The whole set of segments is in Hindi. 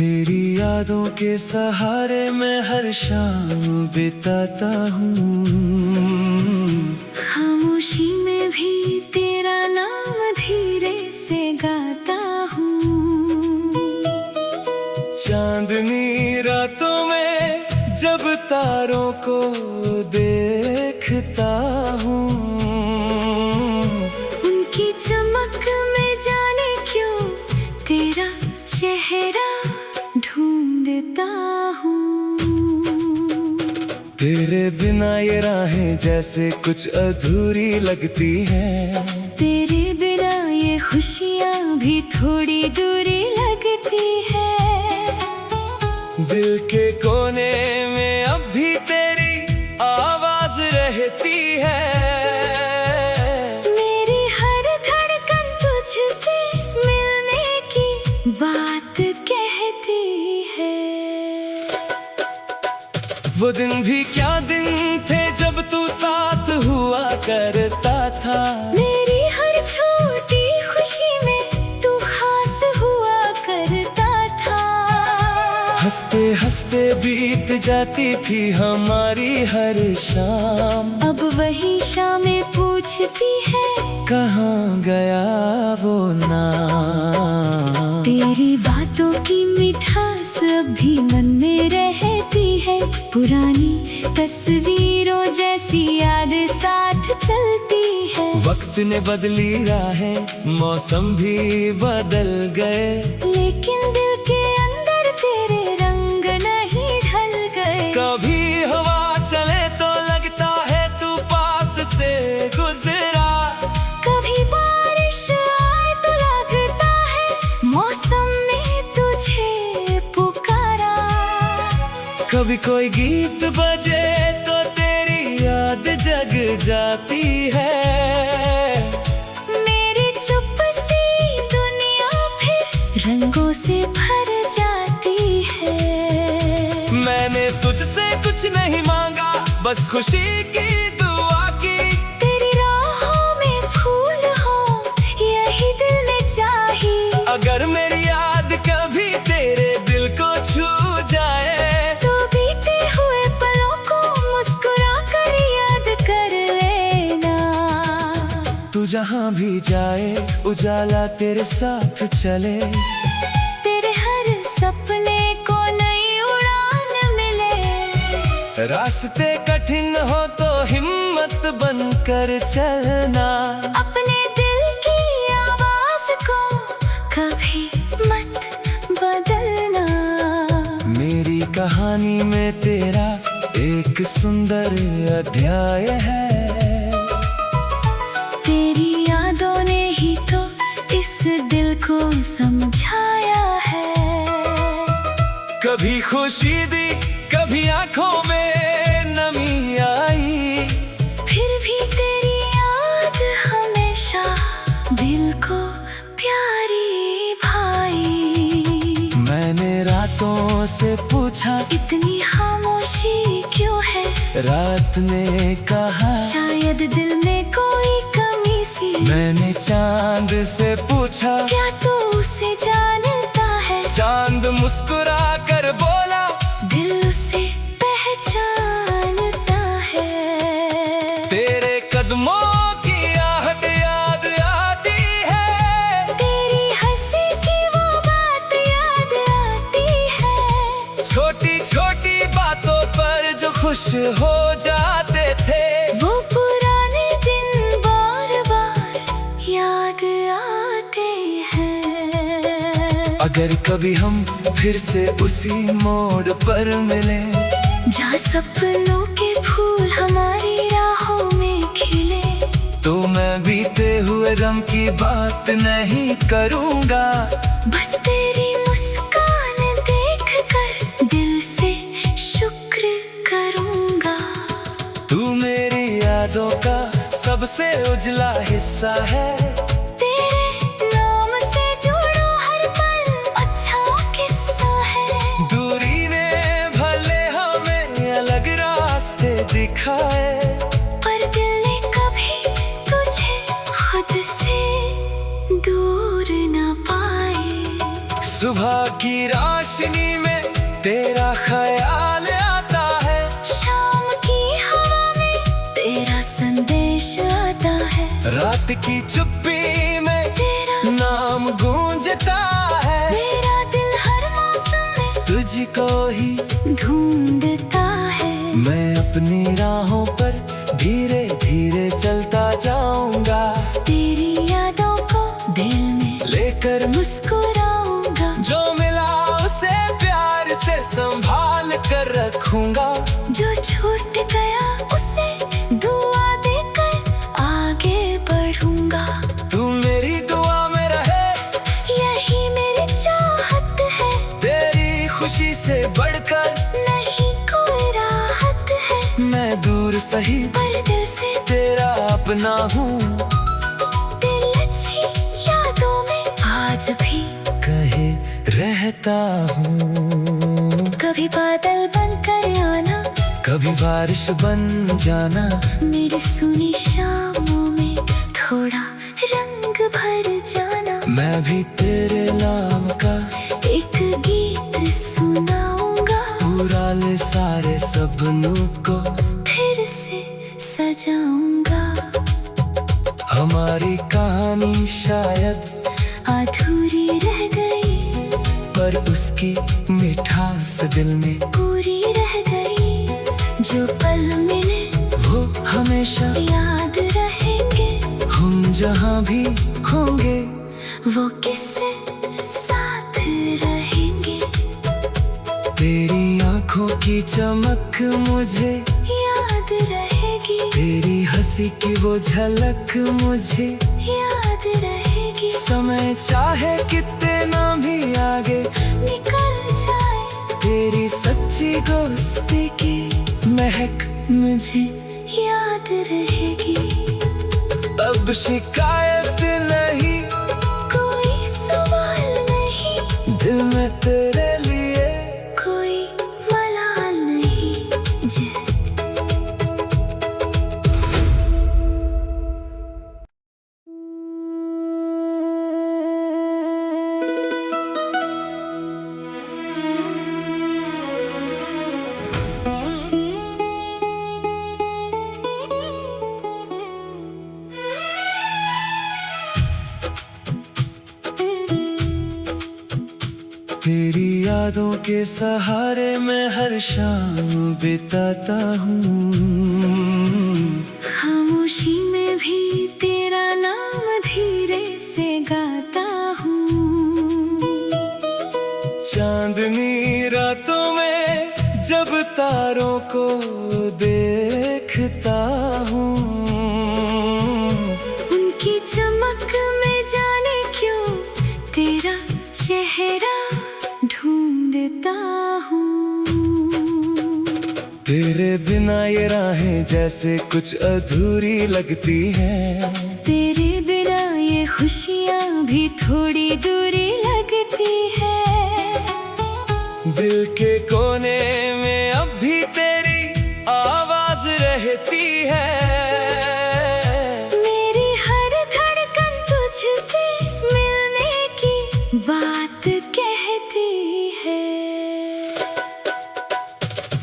तेरी यादों के सहारे मैं हर शाम बिताता हूँ। खामोशी में भी तेरा नाम धीरे से गाता हूँ। चांदनी रातों में जब तारों को देखता हूँ, उनकी चमक में जाने क्यों तेरा चेहरा ढूंढता हूँ। तेरे बिना ये राहें जैसे कुछ अधूरी लगती हैं। तेरे बिना ये खुशियाँ भी थोड़ी दूरी लगती है। दिल के कोने में अब भी तेरी आवाज रहती है। मेरी हर धड़कन तुझसे मिलने की बात कहती है। वो दिन भी क्या दिन थे जब तू साथ हुआ करता था। मेरी हर छोटी खुशी में तू खास हुआ करता था। हंसते हंसते बीत जाती थी हमारी हर शाम। अब वही शामें पूछती है कहाँ गया वो नाम। तेरी बातों की मिठास अभी मन में रहती है। पुरानी तस्वीरों जैसी याद साथ चलती है। वक्त ने बदली राहें, मौसम भी बदल गए, लेकिन दिल के अंदर तेरे रंग नहीं ढल गए। कभी हवा चले तो लगता है तू पास से गुजरा। कभी बारिश आए तो लगता है मौसम ने तुझे पुकारा। कभी कोई गीत बजे तो तेरी याद जग जाती है। मेरी चुप सी दुनिया फिर रंगों से भर जाती है। मैंने तुझसे कुछ नहीं मांगा, बस खुशी की दुआ की। तेरी राहों में फूल हो यही दिल ने चाही। अगर मेरी याद कभी तेरे दिल को छू जाए तो बीते हुए पलों को मुस्कुरा कर याद कर लेना। तू जहाँ भी जाए उजाला तेरे साथ चले। तेरे हर सपने को नई उड़ान मिले। रास्ते कठिन हो तो हिम्मत बनकर चलना। अपने दिल की आवाज को कभी मत बदलना। मेरी कहानी में तेरा एक सुंदर अध्याय है। तेरी यादों ने ही तो इस दिल को समझाया है। कभी खुशी दी, कभी आंखों में नमी आई। फिर भी तेरी याद हमेशा दिल को प्यारी भाई। मैंने रातों से पूछा इतनी खामोशी क्यों है। रात ने कहा शायद दिल में कोई कमी सी। मैंने चांद से पूछा क्या तू उसे जानता है। चांद मुस्कुरा कर बोला दिल उसे पहचानता है। तेरे कदमों की आहट याद आती है। तेरी हंसी की वो बात याद आती है। छोटी छोटी बातों पर जो खुश हो जाते थे, वो पुराने दिन बार बार याद आते हैं। अगर कभी हम फिर से उसी मोड़ पर मिले, जहाँ सपनों के फूल हमारी राहों में खिले, तो मैं बीते हुए गम की बात नहीं करूँगा। बस तेरी मुस्कान देख कर दिल से शुक्र करूँगा। तू मेरी यादों का सबसे उजला हिस्सा है। तेरे नाम से जुड़ा हर पल अच्छा किस्सा है। दूरी ने भले हमें अलग रास्ते दिखाए, पर दिल ने कभी तुझे खुद से दूर न पाए। सुबह की रोशनी में तेरा ख्याल आता है, शाम की हवा में तेरा संदेश आता है, रात की चुप्पी में तेरा नाम गूंजता है। मेरा दिल हर मौसम में तुझको ही ढूंढता है। मैं अपनी राहों पर धीरे धीरे चलता जाऊंगा, तेरी यादों को दिल में लेकर मुस्कुराऊंगा। जो मिला उसे प्यार से संभाल कर रखूंगा, जो छूट गया उसे दुआ देकर आगे बढ़ूंगा। तू मेरी दुआ में रहे, यही मेरी चाहत है, तेरी खुशी से बढ़कर नहीं कोई राहत है। मैं दूर सही पर दिल से तेरा अपना हूँ, दिल अच्छी यादों में आज भी कहे रहता हूँ। कभी बादल बनकर आना, कभी बारिश बन जाना, मेरी सुनी शामों में थोड़ा रंग भर जाना। मैं भी तेरे नाम का एक गीत सुनाऊंगा, पूरा ले सारे सपनों को फिर से सजाऊंगा। हमारी कहानी शायद अधूरी रह गई, पर उसकी मिठास दिल में पूरी रह गई। जो पल मिले वो हमेशा याद रहेंगे, हम जहाँ भी होंगे वो किससे साथ रहेंगे। तेरी आंखों की चमक मुझे याद रहेगी, तेरी हंसी की वो झलक मुझे याद रहेगी। समय चाहे कितना भी आगे निकल जाए, तेरी सच्ची दोस्ती की महक मुझे याद रहेगी। अब शिकायत नहीं, कोई सवाल नहीं, दिल में तेरे लिए कोई मलाल नहीं। तेरी यादों के सहारे मैं हर शाम बिताता हूँ। खामोशी में भी तेरा नाम धीरे से गाता हूँ। चांदनी रातों में जब तारों को देखता हूँ, उनकी चमक में जाने क्यों तेरा चेहरा ढूंढता हूँ। तेरे बिना ये राहें जैसे कुछ अधूरी लगती हैं, तेरे बिना ये खुशियाँ भी थोड़ी दूरी लगती है। दिल के कोने में अब भी तेरी आवाज रहती है। मेरी हर धड़कन तुझसे मिलने की बात कहती है।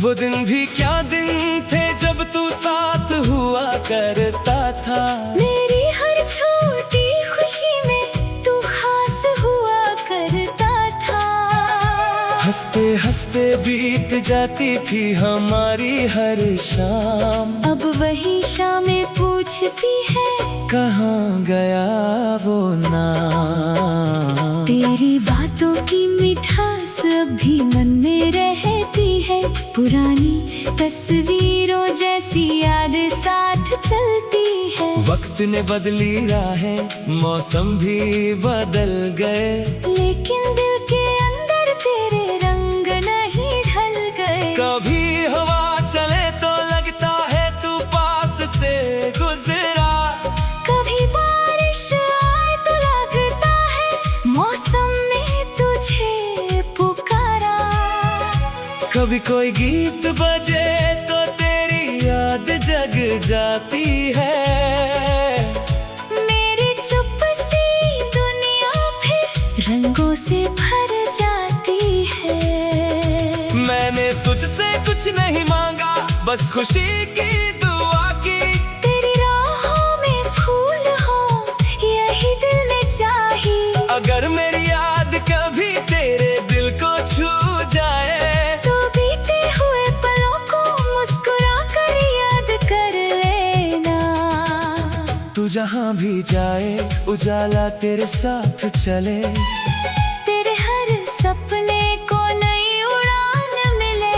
वो दिन भी क्या दिन थे जब तू साथ हुआ करता था। मेरी हर छोटी खुशी में तू खास हुआ करता था। हंसते हंसते बीत जाती थी हमारी हर शाम, अब वही शामें पूछती है कहाँ गया वो नाम। तेरी बातों की मिठास अभी मन में रहती है। पुरानी तस्वीरों जैसी याद साथ चलती है। वक्त ने बदली राहें, मौसम भी बदल गए, लेकिन दिल के अंदर तेरे रंग नहीं ढल गए। कभी हवा चले तो लगता है तू पास से गुजरा, कभी बारिश आए तो लगता है मौसम ने तुझे पुकारा। कभी कोई गीत बजे तो तेरी याद जग जाती है। मेरी चुप सी दुनिया फिर रंगों से भर कुछ नहीं मांगा, बस खुशी की दुआ की। तेरी राहों में फूल हो यही दिल ने चाही। अगर मेरी याद कभी तेरे दिल को छू जाए, तो बीते हुए पलों को मुस्कुरा कर याद कर लेना। तू जहाँ भी जाए उजाला तेरे साथ चले, तेरे हर सपने को नई उड़ान मिले।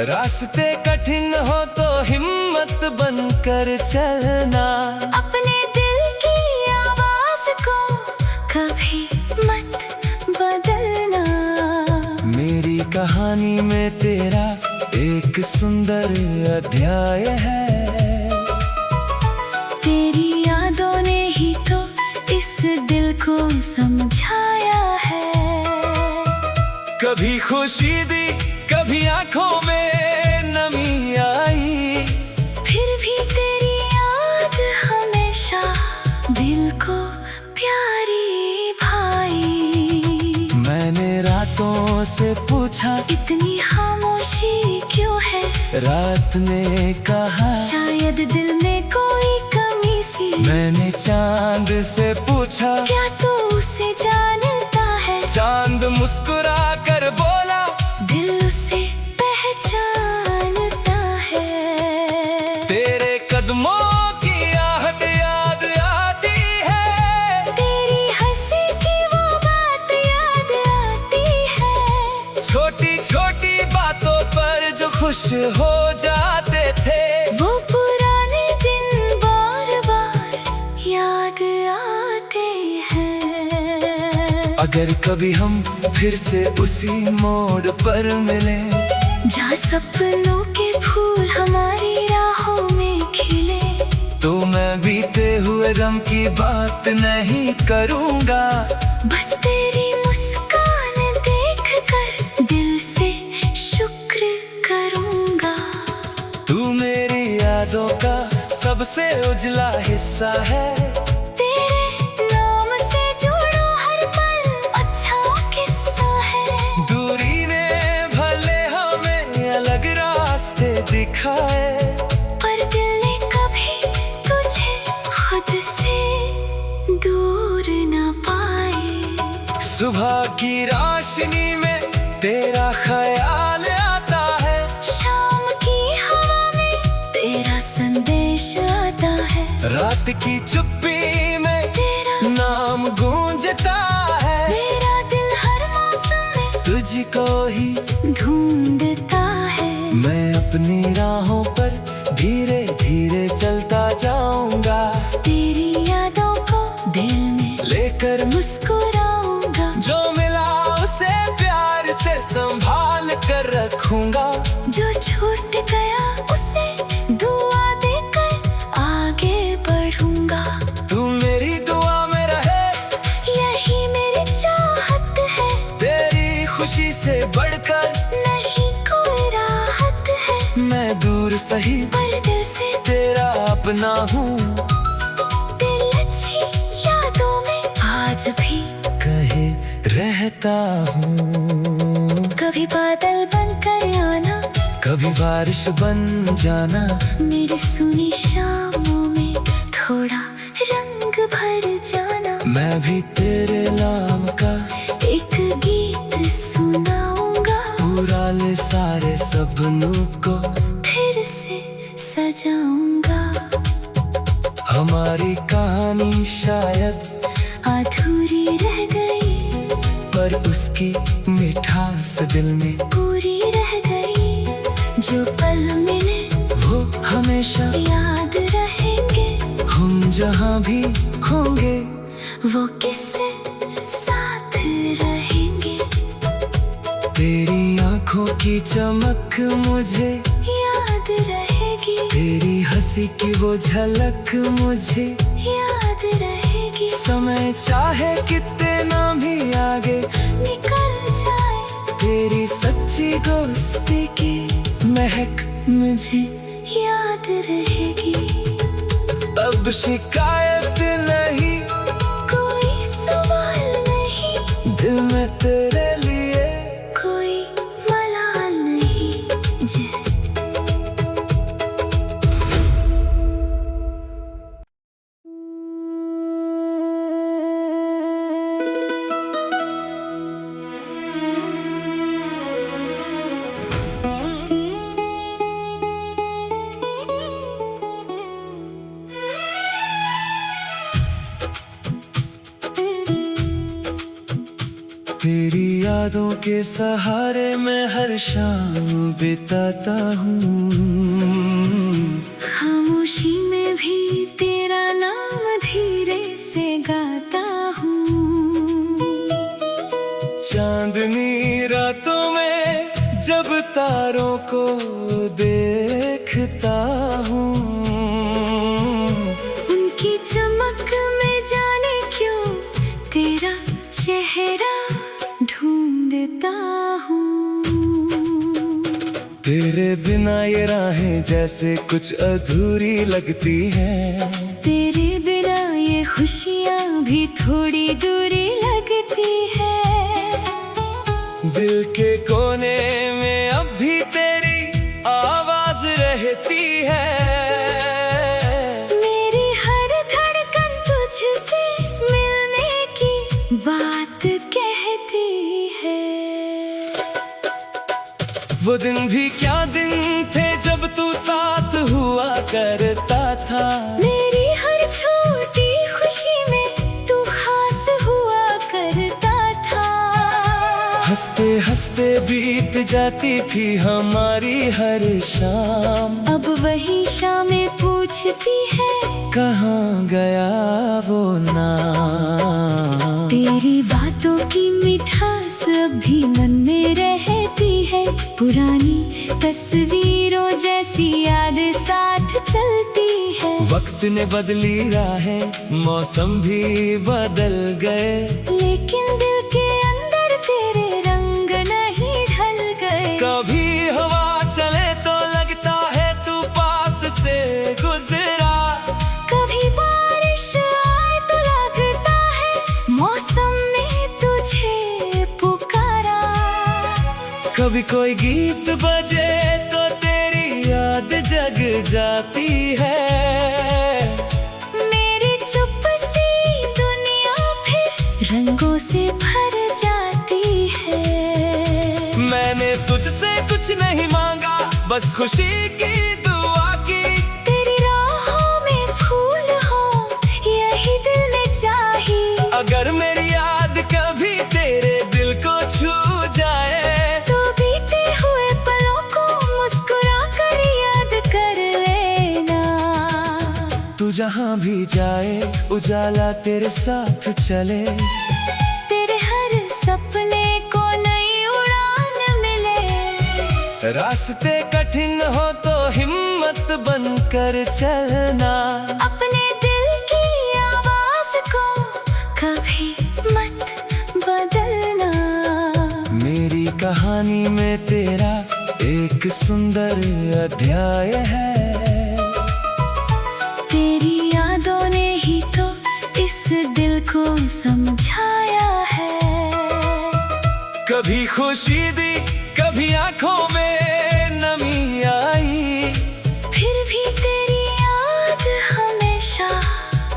रास्ते कठिन हो तो हिम्मत बनकर चलना। अपने दिल की आवाज को कभी मत बदलना। मेरी कहानी में तेरा एक सुंदर अध्याय है। तेरी यादों ने ही तो इस दिल को समझाया है। कभी खुशी दी, कभी आंखों में नमी आई, फिर भी तेरी याद हमेशा दिल को प्यारी भाई। मैंने रातों से पूछा इतनी खामोशी क्यों है? रात ने कहा शायद दिल में कोई कमी सी। मैंने चांद से पूछा क्या तू उसे जानता है? चांद मुस्कुरा कर बोला दिल उसे पहचानता है। तेरे कदमों की आहट याद आती है, तेरी हंसी की वो बात याद आती है। छोटी छोटी बातों पर जो खुश हो जाते थे, वो पुराने दिन बार बार याद आते हैं। अगर कभी हम फिर से उसी मोड़ पर मिले, जहाँ सपनों के फूल हमारी राहों में खिले, तो मैं बीते हुए गम की बात नहीं करूँगा। बस तेरी मुस्कान देख कर दिल से शुक्र करूँगा। तू मेरी यादों का सबसे उजला हिस्सा है। तेरे नाम से जुड़ा हर पल अच्छा किस्सा है। दूरी ने भले हमें अलग रास्ते दिखाए, पर दिल ने कभी तुझे खुद से दूर न पाए। सुबह की रोशनी में तेरा ख्याल आता है, शाम की हवा में तेरा संदेश आता है। रात की चुप्पी में तेरा नाम गूंजता है। मेरा दिल हर मौसम में तुझको ही ढूंढता है। मैं अपनी राहों पर धीरे धीरे चलता जाऊंगा, तेरी यादों को दिल में लेकर मुस्कुराऊंगा। जो मिला उसे प्यार से संभाल कर रखूंगा। जो छूट गया उसे दुआ देकर आगे बढ़ूंगा। तू मेरी दुआ में रहे, यही मेरी चाहत है। तेरी खुशी से बढ़कर नहीं कोई राहत है। मैं दूर सही पर दिल से तेरा अपना हूँ। दिल अच्छी यादों में आज भी कहे रहता हूँ। कभी बादल बनकर आना, कभी बारिश बन जाना, मेरी सुनी शामों में थोड़ा रंग भर जाना। मैं भी तेरे नाम का एक गीत सुनाऊंगा, पुराने सारे सपनों को फिर से सजाऊंगा। हमारी कहानी शायद अधूरी रह गई, पर उसकी मिठास दिल में पूरी रह गई। जो पल मिले वो हमेशा याद रहेंगे, हम जहाँ भी होंगे वो किस्से साथ रहेंगे। तेरी आंखों की चमक मुझे याद रहेगी, तेरी हंसी की वो झलक मुझे याद रहेगी। समय चाहे कितना भी आगे निकल जाए, तेरी सच्ची दोस्ती की महक मुझे याद रहेगी। अब शिकायत नहीं, कोई सवाल नहीं, दिल में तेरे लिए कोई मलाल नहीं। तेरी यादों के सहारे मैं हर शाम बिताता हूँ। खामोशी में भी तेरा नाम धीरे से गाता हूँ। चांदनी रातों में जब तारों को देखता हूँ, उनकी चमक में जाने क्यों तेरा चेहरा ढूंढता हूँ। तेरे बिना ये राहें जैसे कुछ अधूरी लगती हैं। तेरे बिना ये खुशियाँ भी थोड़ी दूरी लगती है। दिल के कोने में अब भी तेरी आवाज रहती है। मेरी हर धड़कन तुझसे मिलने की बात कहती है। वो दिन भी क्या दिन थे जब तू साथ हुआ करता था। मेरी हर छोटी खुशी में तू खास हुआ करता था। हंसते हंसते बीत जाती थी हमारी हर शाम। अब वही शामें पूछती है कहाँ गया वो नाम। तेरी बातों की मिठास अभी मन में रहती है। पुरानी तस्वीरों जैसी याद साथ चलती है। वक्त ने बदली राहें, मौसम भी बदल गए, लेकिन दिल के अंदर तेरे रंग नहीं ढल गए। कभी हवा चले तो लगता है तू पास से गुजरा। कभी बारिश आए तो लगता है मौसम ने तुझे पुकारा। कभी कोई गीत बजे तो तेरी याद जग जाती है। मेरी चुप सी दुनिया फिर रंगों से भर जाती है। मैंने तुझसे कुछ नहीं मांगा, बस खुशी की दुआ की। तेरी राहों में फूल हो यही दिल ने चाही। अगर मेरी याद कभी तेरे दिल को छू जाए, तो बीते हुए पलों को मुस्कुरा कर याद कर लेना। तू जहाँ भी जाए उजाला तेरे साथ चले। तेरे हर सपने को नई उड़ान मिले। रास्ते कठिन हो तो हिम्मत बनकर चलना। अपने दिल की आवाज को कभी मत बदलना। मेरी कहानी में तेरा एक सुंदर अध्याय है। तेरी यादों ने ही तो इस दिल को समझाया है। कभी खुशी दी, कभी आंखों में नमी आई, फिर भी तेरी याद हमेशा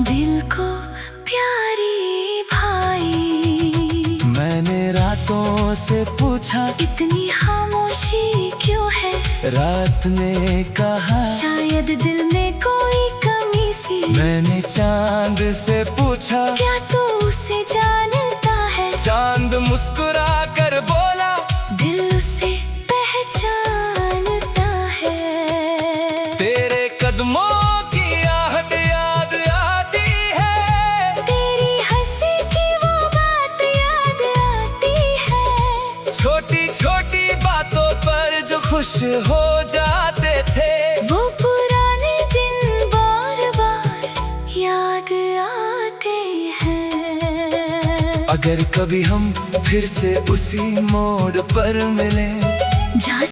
दिल को प्यारी भाई। मैंने रातों से पूछा इतनी खामोशी क्यों है। रात ने कहा शायद दिल में कोई कमी सी। मैंने चांद से पूछा क्या तू उसे जानता है। चांद मुस्कुरा कर बोला दिल उसे पहचानता है। तेरे कदमों की आहट याद आती है। तेरी हंसी की वो बात याद आती है। छोटी छोटी बातों पर जो खुश हो जाते थे, वो पुराने दिन बार बार याद आते हैं। अगर कभी हम फिर से उसी मोड़ पर मिले, जहाँ